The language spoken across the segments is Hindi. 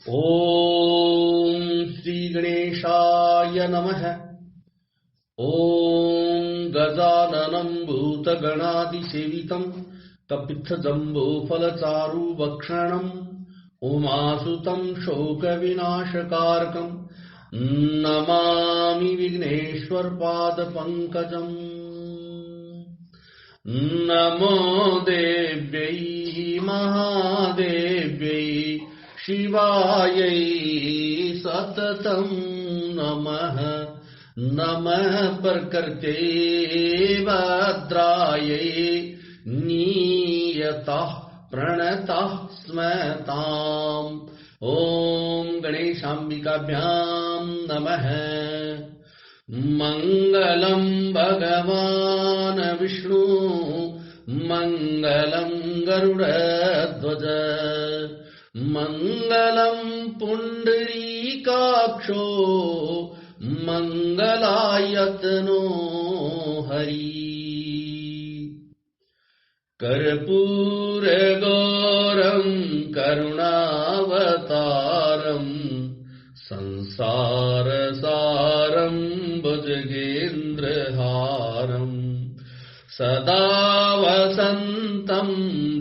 ओम श्री गणेशाय नमः। ओम गजाननं भूतगणादिसेवितं कपित्थजम्बोफलचारुभक्षणम् उमासुतं शोकविनाशकारकं नमामि विघ्नेश्वरपादपङ्कजम्। नमो देव्यै महादेव्यै शिवायै सततं नमः। नमः प्रकृत्यै भद्रायै नियतः प्रणतः स्मताम्। ॐ गणेशाम्बिकाभ्यां नमः। मङ्गलं भगवान् विष्णु मङ्गलं गरुडध्वज मङ्गलं पुण्डरीकाक्षो मङ्गलायतनो हरि। कर्पूरगौरं करुणावतारं संसारसारं भुजगेन्द्रहारं सदा वसन्तं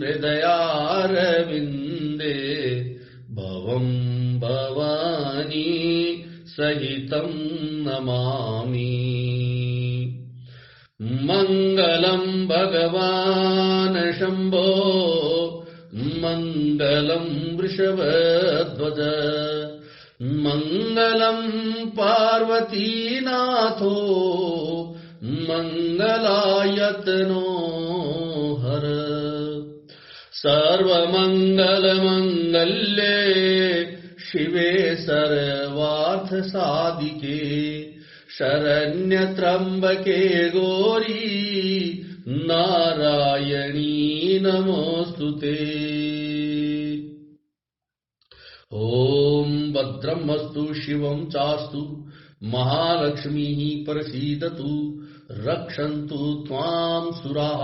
हृदयारविन्दे भवं भवानी सहितं नमामि। मङ्गलं भगवान् शम्भो मङ्गलं वृषभध्वज मङ्गलं पार्वतीनाथो मङ्गलायतनो हर। सर्वमङ्गलमङ्गल्ये शिवे सर्वार्थसाधिके शरण्यत्र्यम्बके गौरी नारायणी नमोस्तुते। ॐ भद्रमस्तु शिवं चास्तु महालक्ष्मीः प्रसीदतु रक्षन्तु त्वां सुराः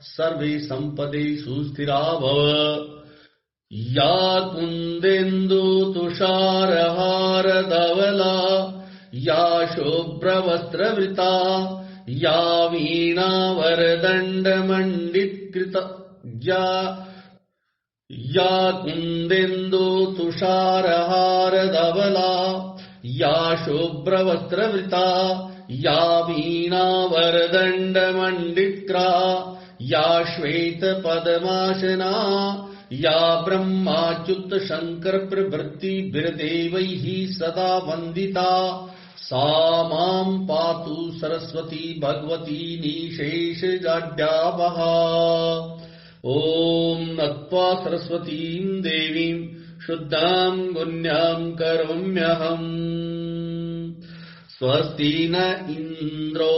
सर्वे सम्पदेषु स्थिरा भव। या कुन्देन्दु तुषारहारधवला या शुभ्रवस्त्रवृता या वीणावरदण्डमण्डितकृता या कुन्देन्दु तुषारहारधवला या शुभ्रवस्त्रवृता या वीणावरदण्डमण्डितकृता या श्वेतपद्मासना या ब्रह्माच्युत शंकर प्रभृतिभिर्देवैः सदा वन्दिता सा मां पातु सरस्वती भगवती निशेषजाड्यापहा। ॐ नत्वा सरस्वतीं देवीं शुद्धां गुण्यां करोम्यहम्। स्वस्ति न इन्द्रो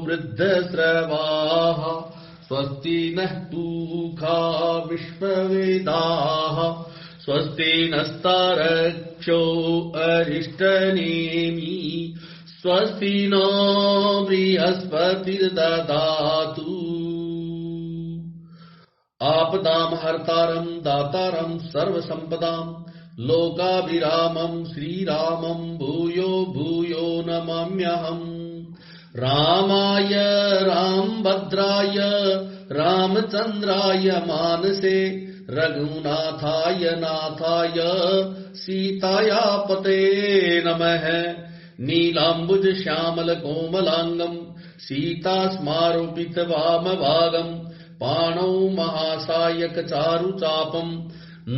वृद्धश्रवाः स्वस्ति नः पूषा विश्ववेदाः स्वस्ति नस्तार्क्ष्यो अरिष्टनेमि स्वस्ति नो बृहस्पतिर्दधातु। आपदां हर्तारं दातारं सर्वसम्पदां लोकाभिरामं श्रीरामं भूयो भूयो नमाम्यहम्। रामाय रामभद्राय रामचन्द्राय मानसे रघुनाथाय नाथाय सीताया पते नमः। नीलाम्बुज श्यामल कोमलांगं सीतास्मारोपित वामभागं पाणौ महासायक चारुचापं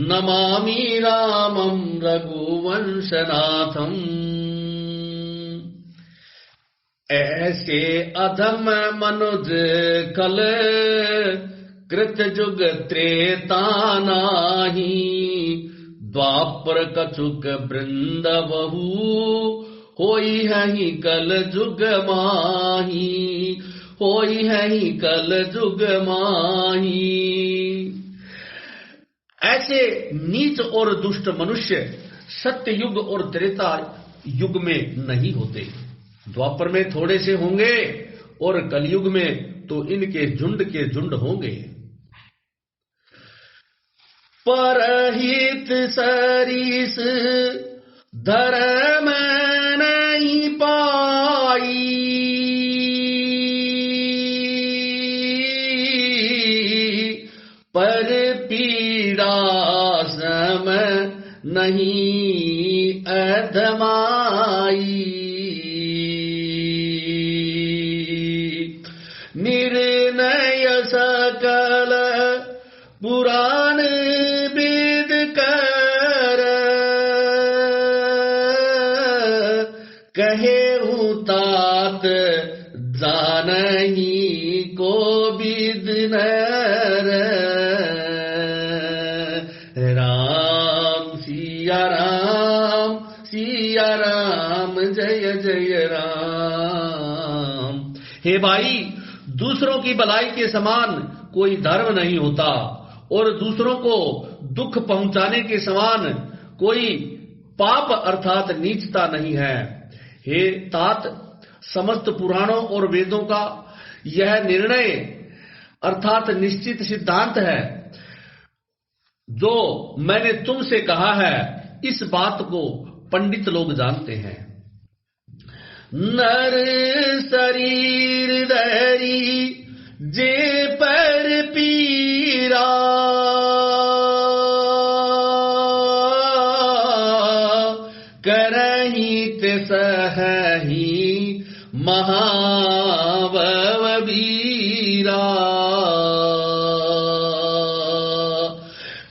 नमामि रामं रघुवंशनाथम्। ऐसे अधम मनुज कल कृत जुग त्रेता नाही द्वापर कछुक वृंद बहु होई है कल जुग माही होई है कल जुग माही। ऐसे नीच और दुष्ट मनुष्य सत्य युग और त्रेता युग में नहीं होते। द्वापर में थोड़े से होंगे और कलयुग में तो इनके झुंड के झुंड होंगे। परहित सरीस धर्म नहीं पाई, पर पीड़ा सम नहीं अधमाई। निर्णय सकल पुराण वेद कर, कहे तात जानही को विद नर। राम सिया राम, सिया राम, जय जय राम। हे भाई, दूसरों की भलाई के समान कोई धर्म नहीं होता और दूसरों को दुख पहुंचाने के समान कोई पाप अर्थात नीचता नहीं है। हे तात, समस्त पुराणों और वेदों का यह निर्णय अर्थात निश्चित सिद्धांत है जो मैंने तुमसे कहा है। इस बात को पंडित लोग जानते हैं। नर शरीर धरी जे पर पीरा, करही ते सहही महाभव वीरा।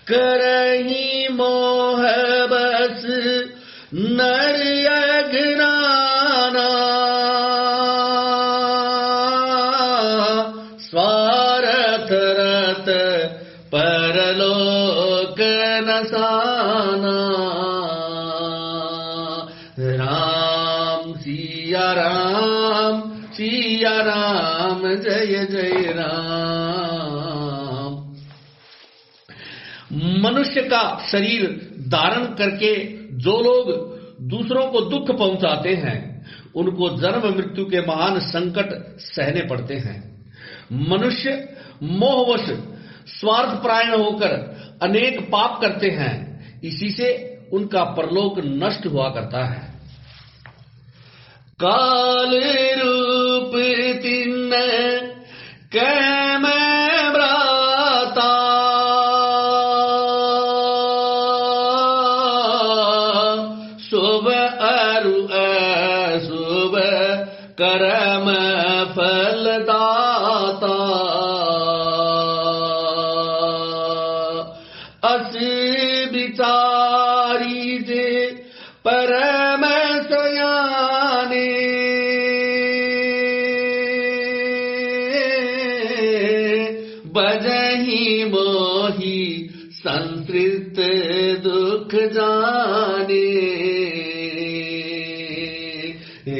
करही मोह बस नर अज्ञाना, स्वार्थ रत परलोक नसाना। राम सिया राम, सिया राम, जय जय राम। मनुष्य का शरीर धारण करके जो लोग दूसरों को दुख पहुंचाते हैं, उनको जन्म मृत्यु के महान संकट सहने पड़ते हैं। मनुष्य मोहवश स्वार्थपरायण होकर अनेक पाप करते हैं, इसी से उनका परलोक नष्ट हुआ करता है। काल रूप तिन्न कैम भ्राता, शुभ अरु अशुभ कर्म फलदाता। अस विचारी जे परम सयाने, बजही मोही संसृत दुख जाने।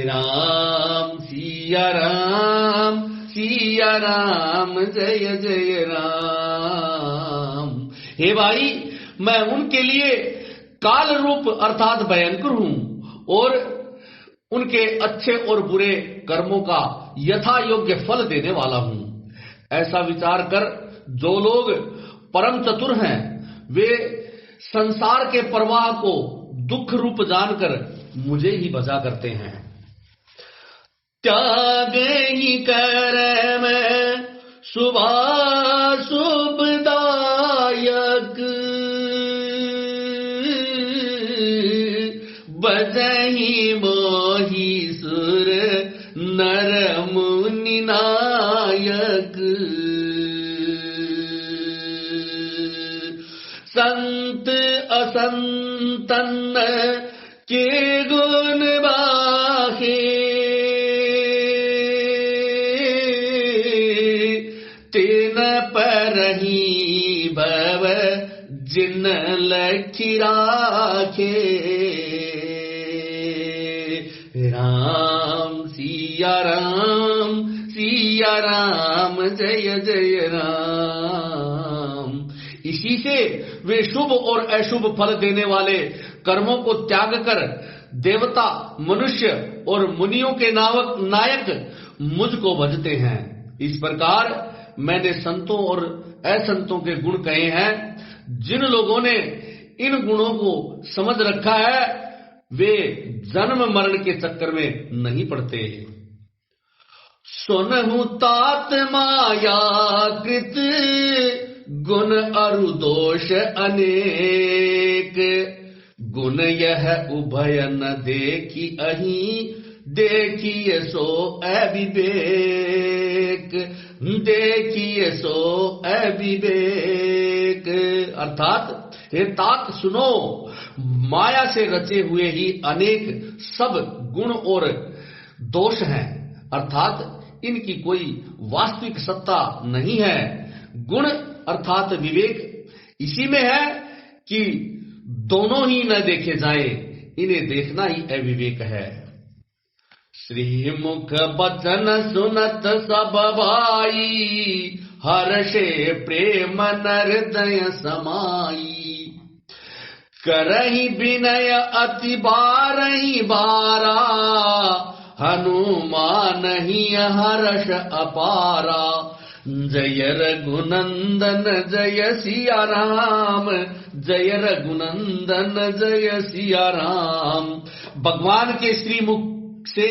राम सिया राम, सिया राम, जय जय राम। हे भाई, मैं उनके लिए काल रूप अर्थात भयंकर हूं और उनके अच्छे और बुरे कर्मों का यथा योग्य फल देने वाला हूं। ऐसा विचार कर जो लोग परम चतुर हैं, वे संसार के प्रवाह को दुख रूप जानकर मुझे ही बचा करते हैं। त्याग ही कर्म शुभाशुभदायक, बजही मोही सुर नर मुनि नायक। संत असंतन के गुण बाहे, तेन परही भव जिन लखी राखे। राम सिया राम, सिया राम, जय जय राम। इसी से वे शुभ और अशुभ फल देने वाले कर्मों को त्याग कर देवता, मनुष्य और मुनियों के नायक मुझको भजते हैं। इस प्रकार मैंने संतों और असंतों के गुण कहे हैं। जिन लोगों ने इन गुणों को समझ रखा है वे जन्म मरण के चक्कर में नहीं पड़ते। सुनहु तात माया कृत गुण अरु दोष अनेक, गुण यह उभय न देखी अहि, देखिए सो अविवेक, देखिए सो अविवेक। अर्थात हे तात सुनो, माया से रचे हुए ही अनेक सब गुण और दोष हैं, अर्थात इनकी कोई वास्तविक सत्ता नहीं है। गुण अर्थात विवेक इसी में है कि दोनों ही न देखे जाएं, इन्हें देखना ही अविवेक है। श्रीमुख बचन सुनत सब भाई, हर्षे प्रेम हृदय समाई, करहि विनय अति बारहि बारा, हनुमान ही हर्ष अपारा। जय रघुनंदन जय सिया राम, जय रघुनंदन जय सिया राम। भगवान के श्रीमुख से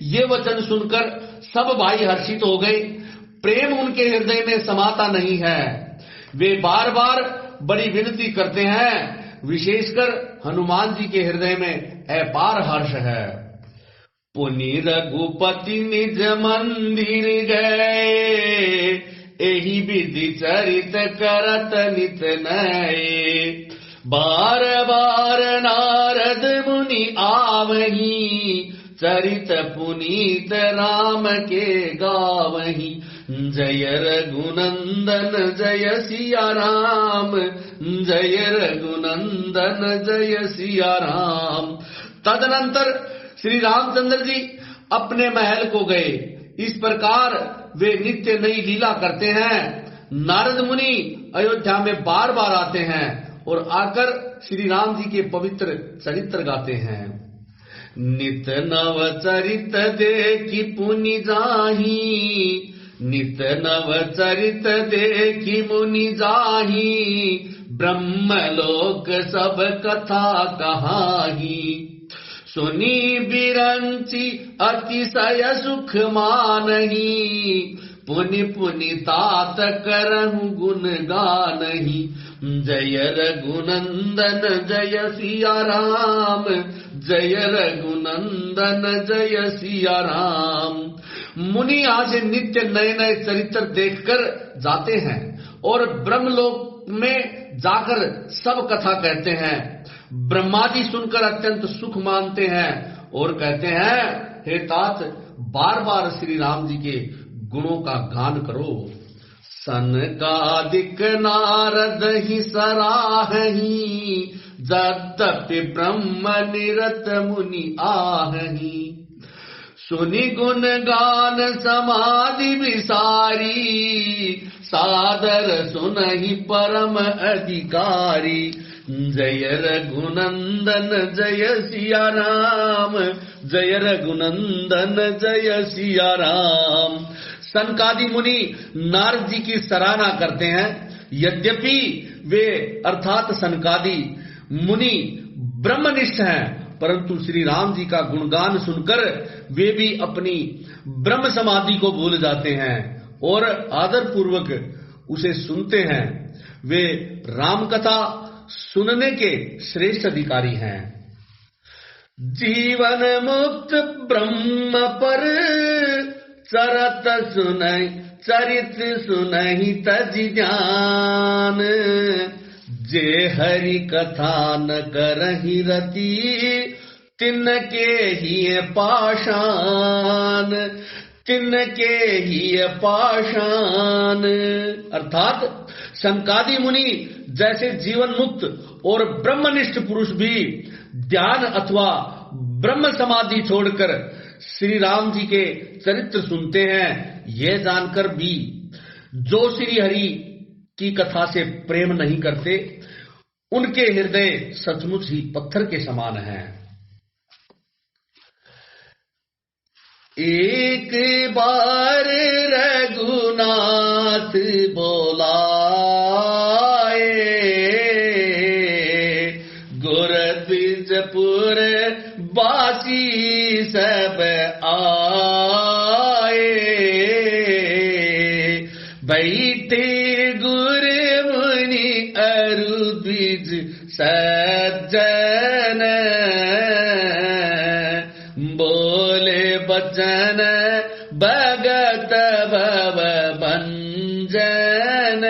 ये वचन सुनकर सब भाई हर्षित हो गए। प्रेम उनके हृदय में समाता नहीं है। वे बार बार बड़ी विनती करते हैं। विशेषकर हनुमान जी के हृदय में अपार हर्ष है। पुनि रघुपति निज मंदिर गए, एहि विधि चरित करत नित नये। बार बार नारद मुनि आवही, चरित पुनीत राम के गावही। जय रघुनंदन जय सिया राम, जय रघुनंदन जय सिया राम। तदनंतर श्री रामचंद्र जी अपने महल को गए। इस प्रकार वे नित्य नई लीला करते हैं। नारद मुनि अयोध्या में बार बार आते हैं और आकर श्री राम जी के पवित्र चरित्र गाते हैं। नित नव चरित देखी पुनि जाही, नित नव चरित देखी मुनि जाही। ब्रह्मलोक सब कथा कहाही, सुनी बिरंची अतिशय सुख मानही। पुनि पुनि तात करहु गुण गानही। जय रघुनंदन जय सिया राम, जय रघुनंदन जय सिया राम। मुनि यहाँ से नित्य नए नए चरित्र देखकर जाते हैं और ब्रह्मलोक में जाकर सब कथा कहते हैं। ब्रह्मादि सुनकर अत्यंत सुख मानते हैं और कहते हैं, हे तात बार बार श्री राम जी के गुणों का गान करो। सनकादिक नारद ही सराहही, यद्यपि ब्रह्म निरत मुनि आहही। सुनि गुण गान समाधि विसारी, सादर सुनहि परम अधिकारी। जय रघुनंदन जय सिया राम, जय रघुनंदन जय सिया राम। सनकादि मुनि नारद जी की सराहना करते हैं। यद्यपि वे अर्थात सनकादि मुनि ब्रह्मनिष्ठ हैं, परंतु श्री राम जी का गुणगान सुनकर वे भी अपनी ब्रह्म समाधि को भूल जाते हैं और आदर पूर्वक उसे सुनते हैं। वे राम कथा सुनने के श्रेष्ठ अधिकारी हैं। जीवन मुक्त ब्रह्म पर चरत सुनहि, चरित सुनहि तजि ज्ञान। जे हरि कथा न करहि रति, तिनके ही पाषाण, तिनके ही पाषाण। अर्थात सनकादि मुनि जैसे जीवन मुक्त और ब्रह्मनिष्ठ पुरुष भी ध्यान अथवा ब्रह्म समाधि छोड़कर श्री राम जी के चरित्र सुनते हैं। यह जानकर भी जो श्री हरि की कथा से प्रेम नहीं करते, उनके हृदय सचमुच ही पत्थर के समान हैं। एक बार रघुनाथ बोलाए, गुर द्विज पुर बासी सब आए, बैठे गुर मुनि अरु द्विज सज्जन, बोले बचन भगत भव भंजन।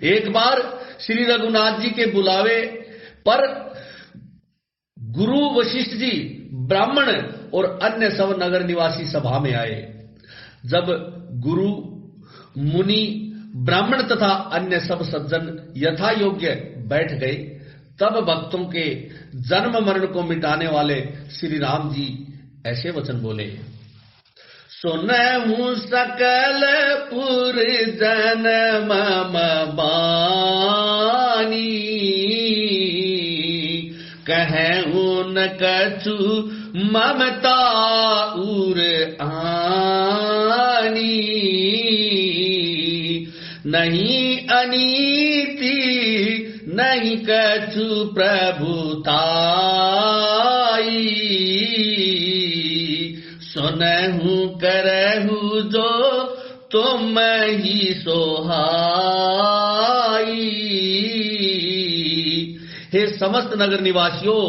एक बार श्री रघुनाथ जी के बुलावे पर गुरु वशिष्ठ जी, ब्राह्मण और अन्य सब नगर निवासी सभा में आए। जब गुरु, मुनि, ब्राह्मण तथा अन्य सब सज्जन यथा योग्य बैठ गए, तब भक्तों के जन्म मरण को मिटाने वाले श्री राम जी ऐसे वचन बोले। सुनहु सकल पुर जन मम बानी, कहूँ न कछु ममता उर आनी, नहीं अनीति नहीं कछु प्रभुताई, सुनहु करहु जो तुम ही सोहाई। हे समस्त नगर निवासियों,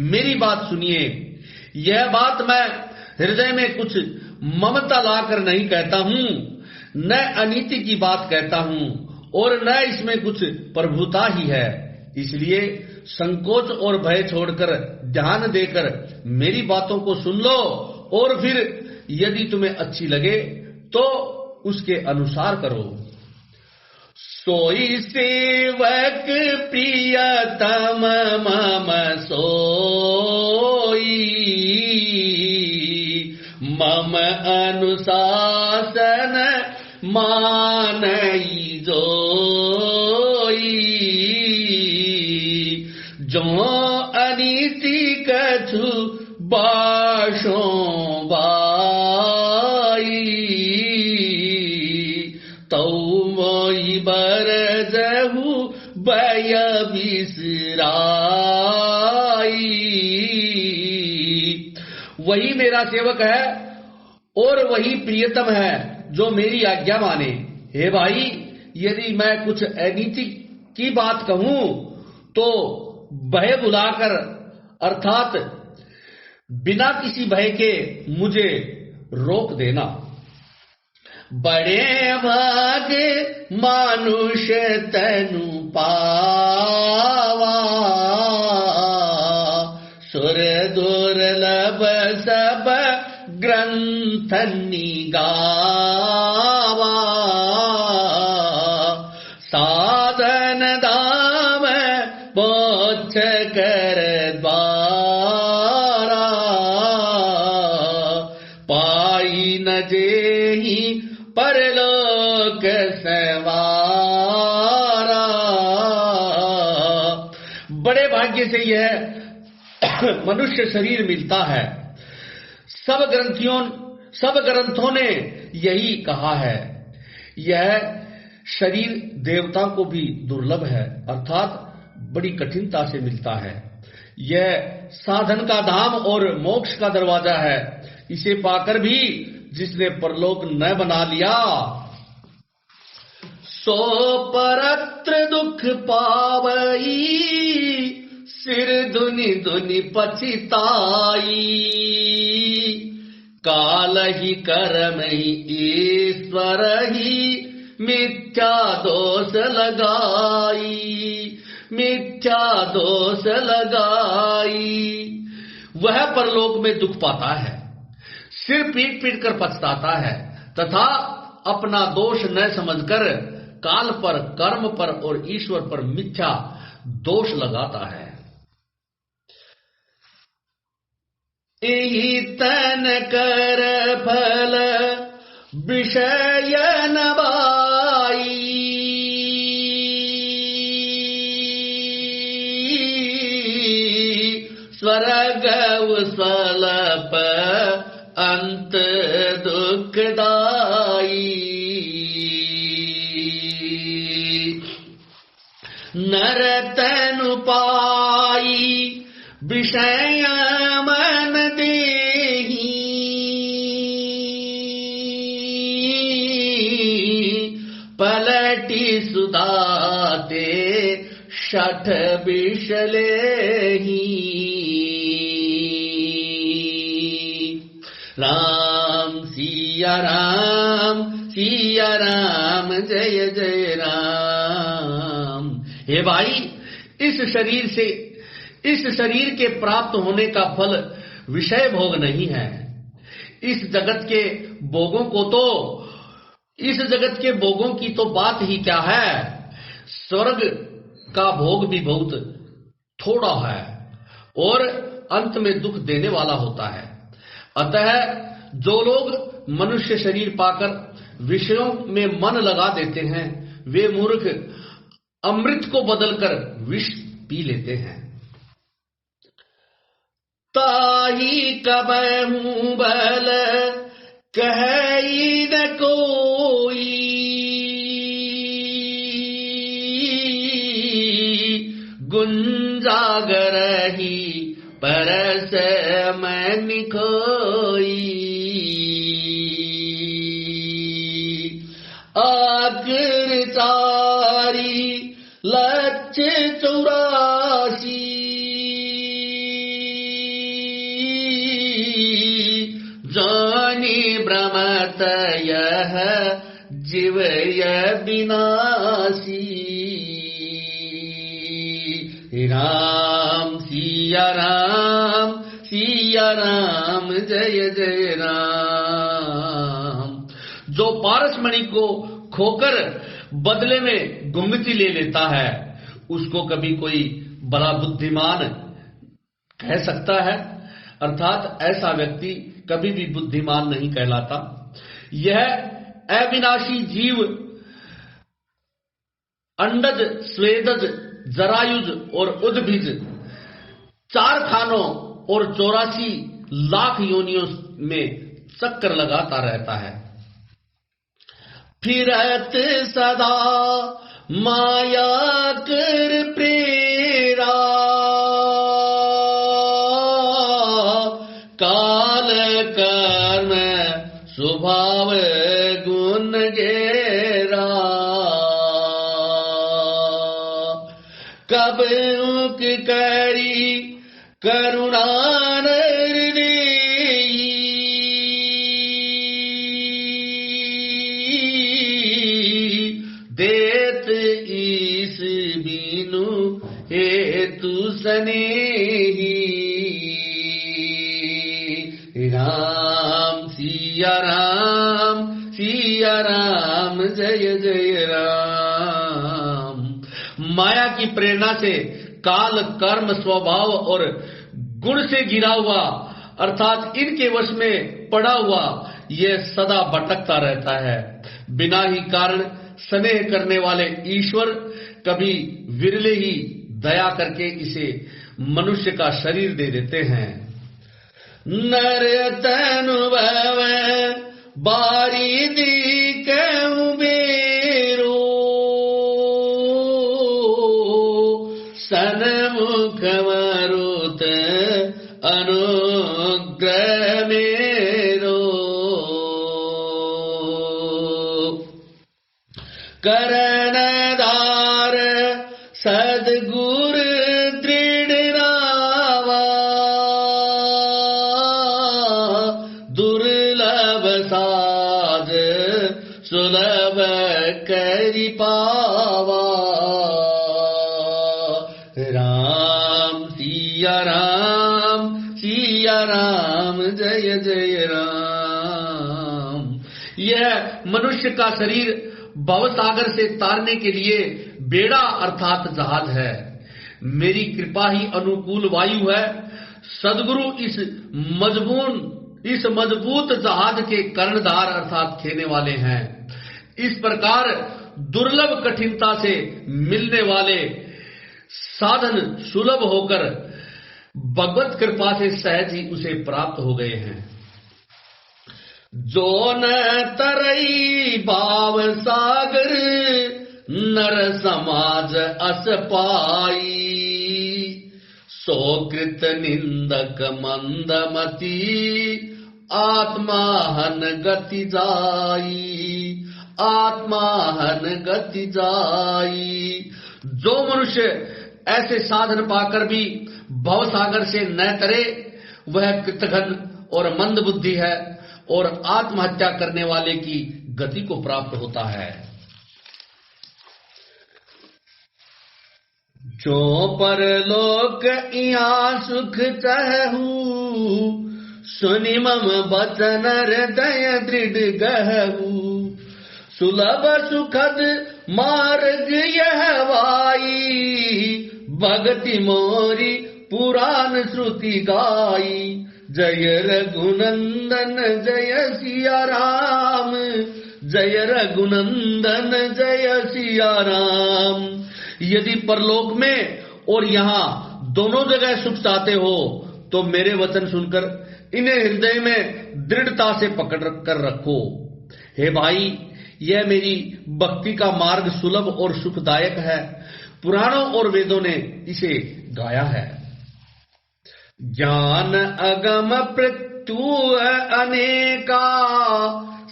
मेरी बात सुनिए। यह बात मैं हृदय में कुछ ममता लाकर नहीं कहता हूँ, न अनीति की बात कहता हूँ और न इसमें कुछ प्रभुता ही है। इसलिए संकोच और भय छोड़कर ध्यान देकर मेरी बातों को सुन लो और फिर यदि तुम्हें अच्छी लगे तो उसके अनुसार करो। सोई सेवक प्रियतम मम सोई, मम अनुशासन मानई जोई, जो अनीति कछु बाशों बाई, तौ मोई बरजहु बय बिसराई। वही मेरा सेवक है और वही प्रियतम है जो मेरी आज्ञा माने। हे भाई, यदि मैं कुछ अनीति की बात कहूं तो भय बुलाकर अर्थात बिना किसी भय के मुझे रोक देना। बड़े भाग मानुष तनु पावा, सुर दुर्लभ सब ग्रंथ निगावा, साधन दाम बोच्छ कर द्वारा, पाई न जेहि परलोक सवारा। बड़े भाग्य से यह मनुष्य शरीर मिलता है। सब ग्रंथों ने यही कहा है। यह शरीर देवता को भी दुर्लभ है, अर्थात बड़ी कठिनता से मिलता है। यह साधन का धाम और मोक्ष का दरवाजा है। इसे पाकर भी जिसने परलोक न बना लिया, सो परत्र दुख पावई, सिर धुनि धुनि पछिताई, काल ही कर्म ही ईश्वर ही मिथ्या दोष लगाई। वह परलोक में दुख पाता है, सिर पीट पीट कर पछताता है तथा अपना दोष न समझकर काल पर, कर्म पर और ईश्वर पर मिथ्या दोष लगाता है। एहि तन कर फल विषय नवाई, स्वर्ग स्वल्प अंत दुखदाई, नर तनु पाई पाई विषय मन देही, पलटी सुधाते शठ बिशलेही। राम सिया राम जय जय राम। हे भाई, इस शरीर के प्राप्त होने का फल विषय भोग नहीं है। इस जगत के भोगों की तो बात ही क्या है, स्वर्ग का भोग भी बहुत थोड़ा है और अंत में दुख देने वाला होता है। अतः जो लोग मनुष्य शरीर पाकर विषयों में मन लगा देते हैं, वे मूर्ख अमृत को बदलकर विष पी लेते हैं। ताही कबहू बल कही न कोई, गुंजागर ही परस मन खोई। आखिर चारी लक्ष्य 84, जानी भ्रमत यह जीव विनाशी। राम सिया राम जय जय राम। जो पारसमणि को खोकर बदले में गुंगती ले लेता है, उसको कभी कोई बड़ा बुद्धिमान कह सकता है? अर्थात ऐसा व्यक्ति कभी भी बुद्धिमान नहीं कहलाता। यह अविनाशी जीव अंडज, स्वेदज, जरायुज और उद्भिज 4 खानों और 84 लाख योनियों में चक्कर लगाता रहता है। फिरत सदा माया कर प्रेरा, काल कर्म स्वभाव गुण गेरा। कब उक करी करुणा देत ईस बीनु हेतु सनेही। राम सिया राम जय जय राम। माया की प्रेरणा से काल, कर्म, स्वभाव और गुण से घिरा हुआ अर्थात इनके वश में पड़ा हुआ यह सदा भटकता रहता है। बिना ही कारण स्नेह करने वाले ईश्वर कभी विरले ही दया करके इसे मनुष्य का शरीर दे देते हैं। नर तनु भव बारी दी कहूं बेरो, सन्मुख मरुत अनुग्रह मेरो। करणदार सदगुर दृढ़ रावा, दुर्लभ साज सुलभ करि पावा। राम सिया राम जय जय राम। यह मनुष्य का शरीर भवसागर से तारने के लिए बेड़ा अर्थात जहाज है। मेरी कृपा ही अनुकूल वायु है। सदगुरु इस मजबूत जहाज के कर्णधार अर्थात खेने वाले हैं। इस प्रकार दुर्लभ कठिनता से मिलने वाले साधन सुलभ होकर भगवत कृपा से सहज ही उसे प्राप्त हो गए हैं। जो न तरई भाव सागर, नर समाज अस पाई, सोकृत निंदक मंदमती आत्माहन गति जाई, आत्माहन गति जाई। जो मनुष्य ऐसे साधन पाकर भी भवसागर से न तरे वह कृतघ्न और मंद बुद्धि है और आत्महत्या करने वाले की गति को प्राप्त होता है। जो परलोक इहाँ सुख चाहू, सुनि मम बचन हृदय दृढ़ गहू। सुलभ सुखद मार्ग यह वाई, भगति मोरी पुराण श्रुति गाई। जय रघुनंदन जय सिया राम, जय रघुनंदन जय सिया राम। यदि परलोक में और यहाँ दोनों जगह सुख चाहते हो तो मेरे वचन सुनकर इन्हें हृदय में दृढ़ता से पकड़ कर रखो। हे भाई, यह मेरी भक्ति का मार्ग सुलभ और सुखदायक है। पुराणों और वेदों ने इसे गाया है। ज्ञान अगम प्रत्यु अनेका,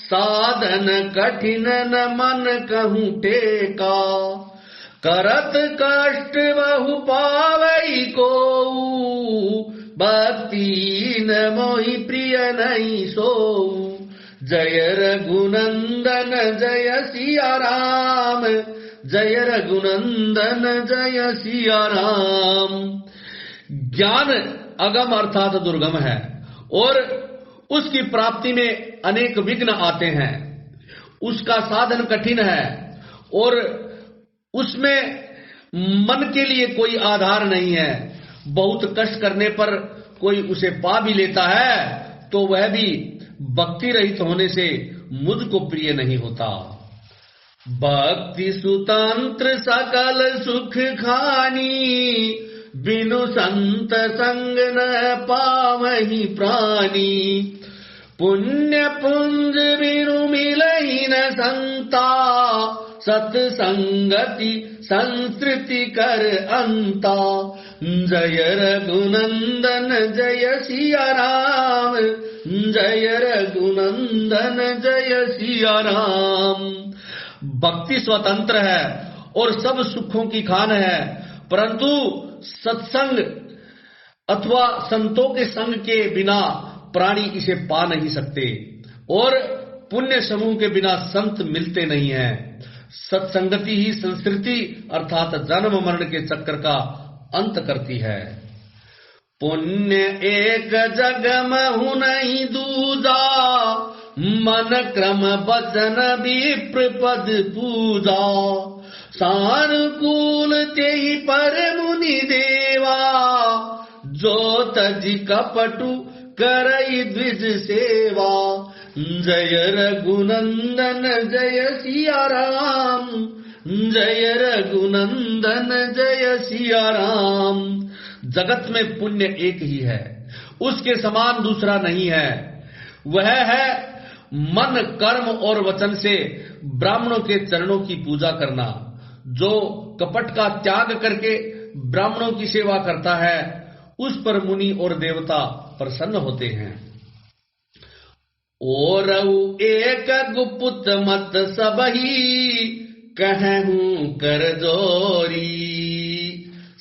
साधन कठिन न मन कहूं टेका। करत कष्ट बहु पावई को, भक्ति न मोहि प्रिय नहीं सो। जय रघुनंदन जय सिया राम, जय रघुनंदन जय सिया राम। ज्ञान अगम अर्थात दुर्गम है और उसकी प्राप्ति में अनेक विघ्न आते हैं। उसका साधन कठिन है और उसमें मन के लिए कोई आधार नहीं है। बहुत कष्ट करने पर कोई उसे पा भी लेता है तो वह भी भक्ति रहित होने से मुझको प्रिय नहीं होता। भक्ति सुतंत्र सकल सुख खानी, बिनु संत संग न पावहि प्राणी। पुण्य पुंज बिनु मिलहि न संता, सत्संगति संस्कृति कर अंता। जय रघुनंदन जय सिया राम, जय रघुनंदन जय सिया राम। भक्ति स्वतंत्र है और सब सुखों की खान है, परंतु सत्संग अथवा संतों के संग के बिना प्राणी इसे पा नहीं सकते और पुण्य समूह के बिना संत मिलते नहीं हैं। सत्संगति ही संस्कृति अर्थात जन्म मरण के चक्र का अंत करती है। पुण्य एक जग महु नहीं दूजा, मन क्रम वचन विप्र पद पूजा। सानुकूल तेहि पर मुनि देवा, जो तजि कपटु करई द्विज सेवा। जय रघुनंदन जय सिया राम, जय रघुनंदन जय सिया राम। जगत में पुण्य एक ही है, उसके समान दूसरा नहीं है। वह है मन कर्म और वचन से ब्राह्मणों के चरणों की पूजा करना। जो कपट का त्याग करके ब्राह्मणों की सेवा करता है उस पर मुनि और देवता प्रसन्न होते हैं। और एक गुप्त मत सबही, कहूं कर जोरी।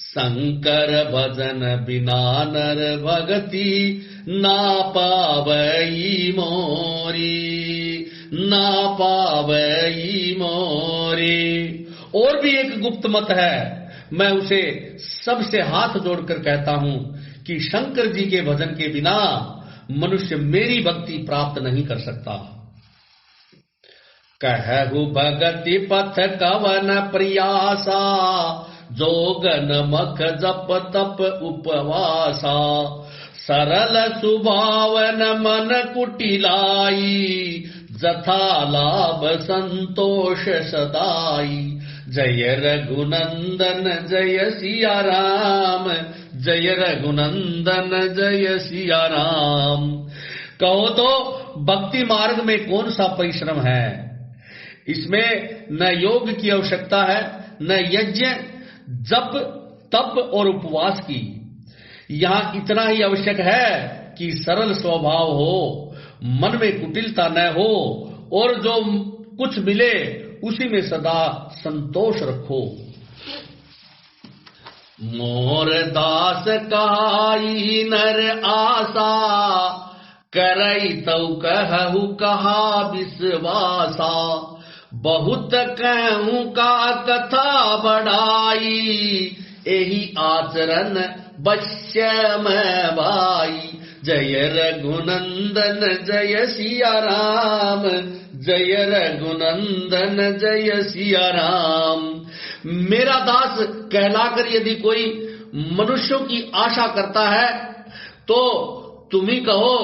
शंकर भजन बिना नर भगति, ना पावई मोरी, ना पावई मोरी। और भी एक गुप्त मत है, मैं उसे सबसे हाथ जोड़कर कहता हूं कि शंकर जी के भजन के बिना मनुष्य मेरी भक्ति प्राप्त नहीं कर सकता। कहु भगति पथ कवन प्रयासा, जोगन मख जप तप उपवासा। सरल सुभावन मन कुटिलाई, जथा लाभ संतोष सदाई। जय रघुनंदन जय सिया राम, जय रघुनंदन जय सिया राम। कहो तो भक्ति मार्ग में कौन सा परिश्रम है? इसमें न योग की आवश्यकता है, न यज्ञ, जप, तप और उपवास की। यहाँ इतना ही आवश्यक है कि सरल स्वभाव हो, मन में कुटिलता न हो और जो कुछ मिले उसी में सदा संतोष रखो। मोर दास कहाई नर आसा, करई तौ कहु कहा विश्वासा। बहुत कहूं का कथा बढ़ाई, एही आचरण बश्य में भाई। जय रघुनंदन जय सिया राम, जय रघुनंदन जय सिया राम। मेरा दास कहलाकर यदि कोई मनुष्यों की आशा करता है तो तुम ही कहो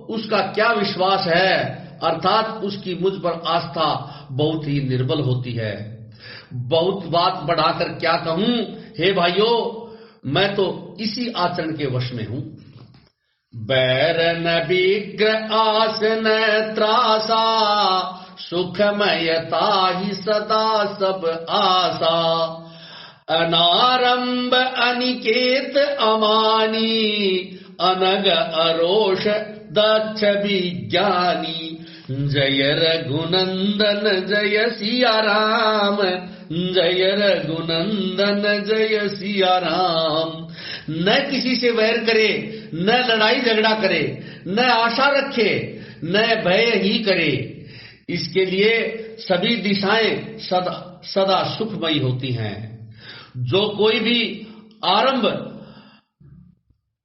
उसका क्या विश्वास है, अर्थात उसकी मुझ पर आस्था बहुत ही निर्बल होती है। बहुत बात बढ़ाकर क्या कहूं, हे भाइयों, मैं तो इसी आचरण के वश में हूं। बैर न विग्रह आस न त्रासा, सुखमयता ही सदा सब आशा। अनारंभ अनिकेत अमानी, अनग अरोष दक्ष विज्ञानी। जय रघुनंदन जय सिया राम, जय रघुनंदन जय सिया राम। न किसी से वैर करे, न लड़ाई झगड़ा करे, न आशा रखे, न भय ही करे। इसके लिए सभी दिशाएं सदा सुखमयी होती हैं। जो कोई भी आरंभ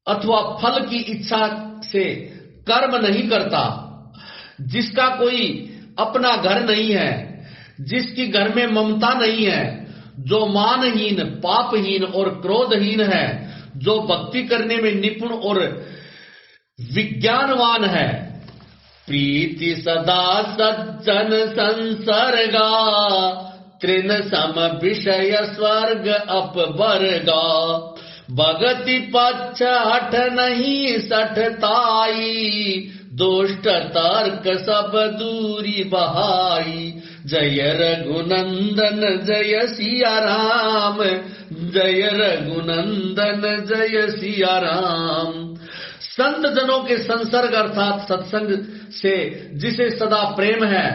अथवा फल की इच्छा से कर्म नहीं करता, जिसका कोई अपना घर नहीं है, जिसकी घर में ममता नहीं है, जो मानहीन, पापहीन और क्रोधहीन है, जो भक्ति करने में निपुण और विज्ञानवान है। प्रीति सदा सज्जन संसर्गा, तृण सम विषय स्वर्ग अपवर्गा। भगति पक्ष हठ नहीं सठताई, दुष्ट तर्क सब दूरी बहाई। जय रघुनंदन जय सिया राम, जय रघुनंदन जय सिया राम। संत जनों के संसर्ग अर्थात सत्संग से जिसे सदा प्रेम है,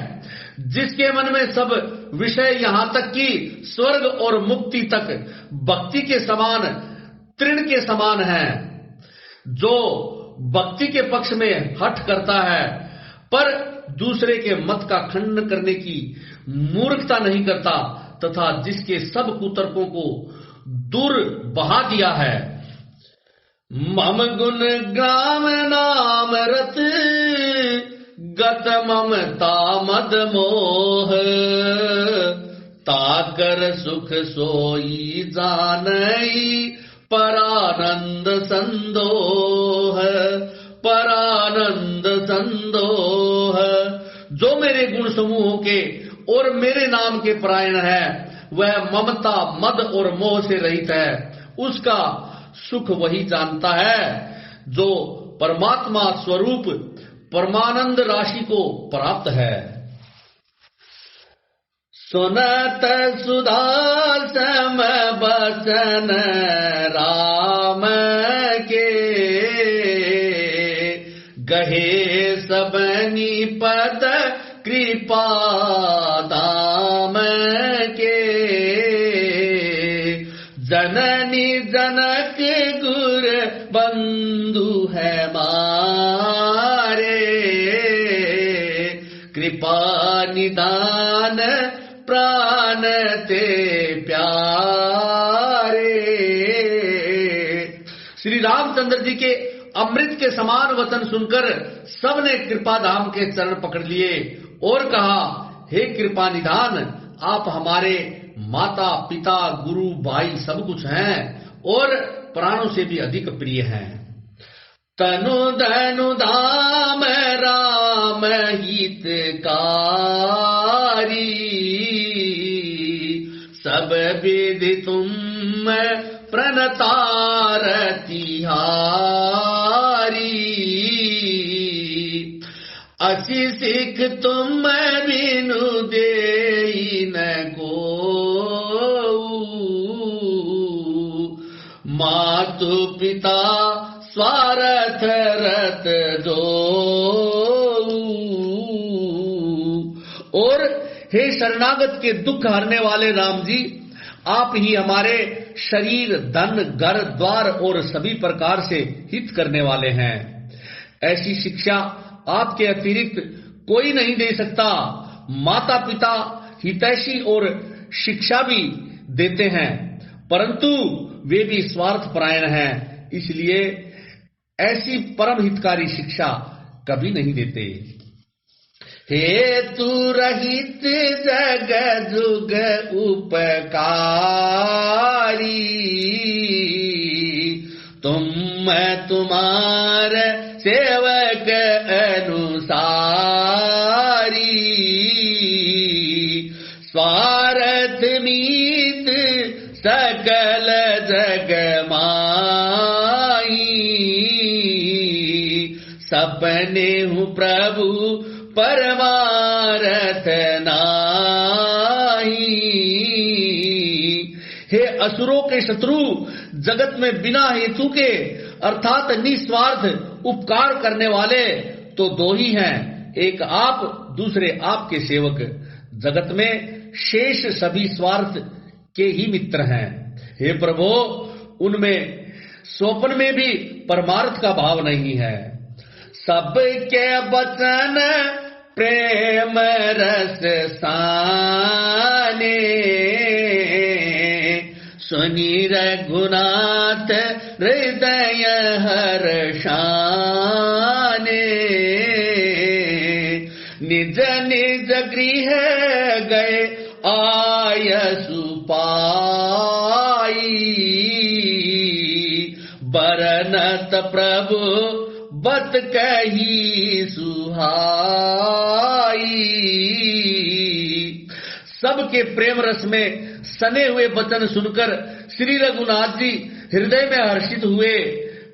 जिसके मन में सब विषय यहाँ तक कि स्वर्ग और मुक्ति तक भक्ति के समान, तृण के समान है। जो भक्ति के पक्ष में हठ करता है पर दूसरे के मत का खंडन करने की मूर्खता नहीं करता, तथा जिसके सब कुतर्कों को दूर बहा दिया है। मम गुण ग्राम नाम रत, गत ममता मद मोह। ताकर सुख सोई जानई, परानंद संदोह, परानंद संदोह। जो मेरे गुण समूहों के और मेरे नाम के परायण है, वह ममता मद और मोह से रहित है। उसका सुख वही जानता है जो परमात्मा स्वरूप परमानंद राशि को प्राप्त है। सुनत सुधा सम बसन राम के, गहे सबनी पद कृपा दाम के। जननी जनक गुर बंधु है मारे, कृपा निदान प्राण ते प्यारे। श्री रामचंद्र जी के अमृत के समान वचन सुनकर सबने कृपा धाम के चरण पकड़ लिए और कहा, हे कृपा निधान, आप हमारे माता पिता गुरु भाई सब कुछ हैं और प्राणों से भी अधिक प्रिय हैं। तनु धनु धाम राम हितकारी, सब विधि तुम प्रणतारति हारी। असी सिख तुम बिनु देई न को, मातु पिता पिता स्वार्थ रत दो। और हे शरणागत के दुख हरने वाले राम जी, आप ही हमारे शरीर, धन, घर द्वार और सभी प्रकार से हित करने वाले हैं। ऐसी शिक्षा आपके अतिरिक्त कोई नहीं दे सकता। माता पिता हितैषी और शिक्षा भी देते हैं, परंतु वे भी स्वार्थ परायण हैं, इसलिए ऐसी परम हितकारी शिक्षा कभी नहीं देते। हेतु रहित जग जुग उपकारी, तुम तुम्हारे सेवक अनुसारी, स्वार्थ मीत सकल जग माई, सपने हूँ प्रभु परमारथ नाई। हे असुरों के शत्रु, जगत में बिना हेतु के अर्थात निस्वार्थ उपकार करने वाले तो दो ही हैं, एक आप, दूसरे आपके सेवक। जगत में शेष सभी स्वार्थ के ही मित्र हैं। हे प्रभु, उनमें स्वप्न में भी परमार्थ का भाव नहीं है। सबके वचन प्रेम रस साने, सुनी रघुनाथ हृदय हर्षाने, निज निज गृह गए आयसु पाई, बरनत प्रभु बत कही सुहाई। सबके प्रेम रस में सने हुए वचन सुनकर श्री रघुनाथ जी हृदय में हर्षित हुए।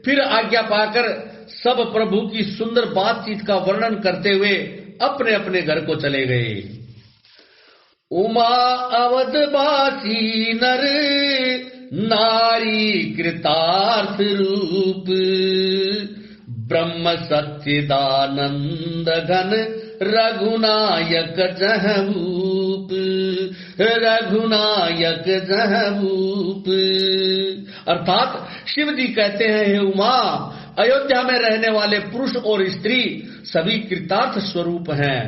फिर आज्ञा पाकर सब प्रभु की सुंदर बातचीत का वर्णन करते हुए अपने अपने घर को चले गए। उमा अवधवासी नर नारी कृतार्थ रूप, ब्रह्म सच्चिदानंद घन रघुनायक जहूप, रघुनायक जहूप। अर्थात शिव जी कहते हैं, हे उमा, अयोध्या में रहने वाले पुरुष और स्त्री सभी कृतार्थ स्वरूप हैं,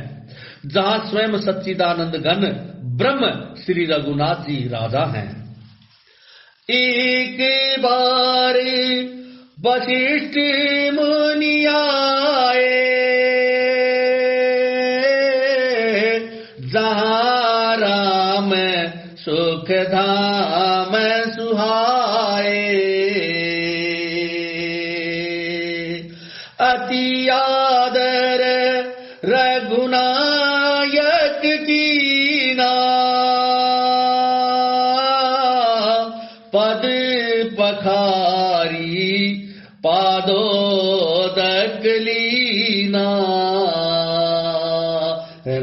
जहां स्वयं सच्चिदानंद घन ब्रह्म श्री रघुनाथ जी राजा हैं। एक बार वशिष्ठ मुनि आए, जहाँ राम सुख धाम सुहाए, अति आदर रघुनायक कीना, पद पखारी पादोदक लीना।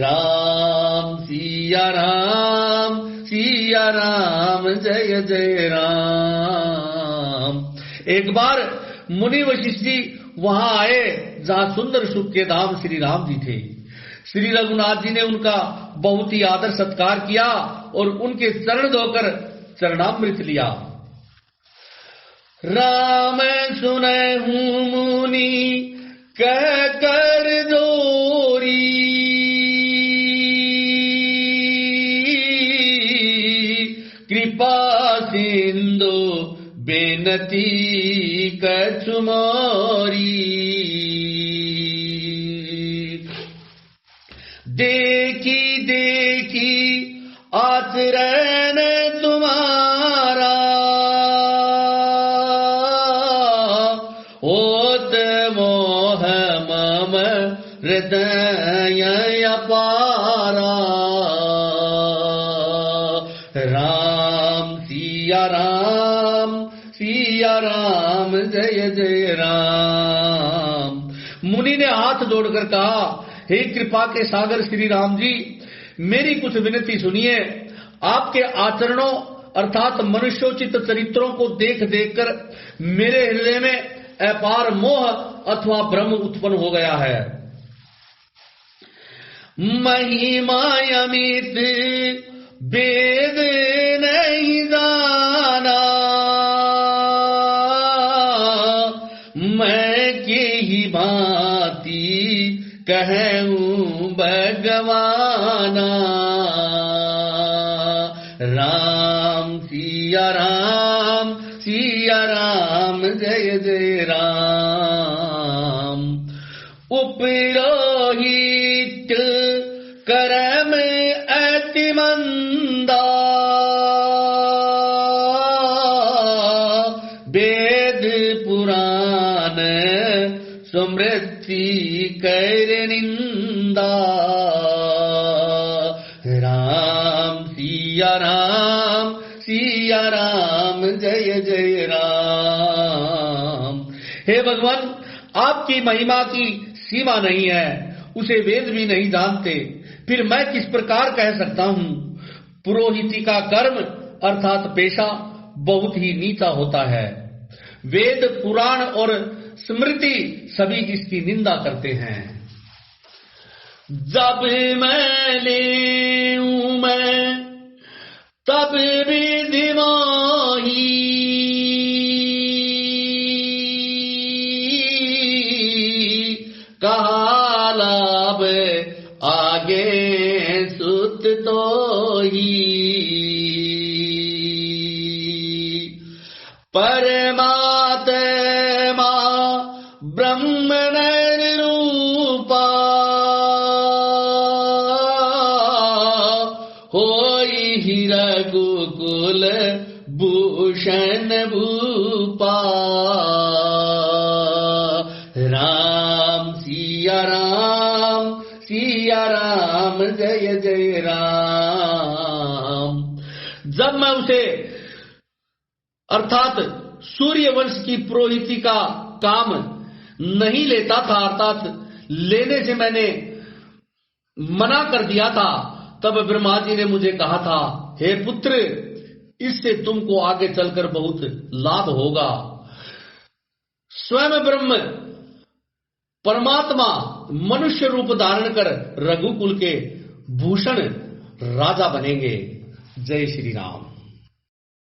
राम सिया राम, सिया राम, जय जय राम। एक बार मुनि वशिष्ठ जी वहां आए जहां सुंदर सुख के धाम श्री राम जी थे। श्री रघुनाथ जी ने उनका बहुत ही आदर सत्कार किया और उनके चरण धोकर चरणामृत लिया। राम सुनहु मुनि कह कर जोरी, कृपा सिंधु बेनती कछु मोरी। देखी देखी आचरण तुम्हारा, होत मोह मम हृदय अपारा। राम सिया राम, सिया राम, जय जय राम। मुनि ने हाथ जोड़कर कहा, हे कृपा के सागर श्री राम जी, मेरी कुछ विनती सुनिए। आपके आचरणों अर्थात मनुष्योचित चरित्रों को देख देखकर मेरे हृदय में अपार मोह अथवा भ्रम उत्पन्न हो गया है। महिमा अमित वेद नहीं जाना, मैं के ही भांति कहूँ भगवाना। राम सिया राम, सिया राम, जय जय राम। उपरोहित करम अति मंदा, वेद पुराण स्मृति कर निंदा। राम सिया राम, सिया राम, जय जय राम। हे भगवान, आपकी महिमा की सीमा नहीं है, उसे वेद भी नहीं जानते, फिर मैं किस प्रकार कह सकता हूँ। पुरोहिती का कर्म अर्थात पेशा बहुत ही नीचा होता है। वेद पुराण और स्मृति सभी इसकी निंदा करते हैं। जब मैं लेऊं मैं तब विधि मोही, कहा लाभ आगे सुत तो ही। परमात्मा ब्रह्म रूपा, होई रघुकुल भूषण भूपा। राम सिया राम, सिया राम, जय जय राम। जब मैं उसे अर्थात सूर्य वंश की पुरोहिती का काम नहीं लेता था, अर्थात लेने से मैंने मना कर दिया था, तब ब्रह्मा जी ने मुझे कहा था, हे पुत्र, इससे तुमको आगे चलकर बहुत लाभ होगा। स्वयं ब्रह्म परमात्मा मनुष्य रूप धारण कर रघुकुल के भूषण राजा बनेंगे। जय श्री राम।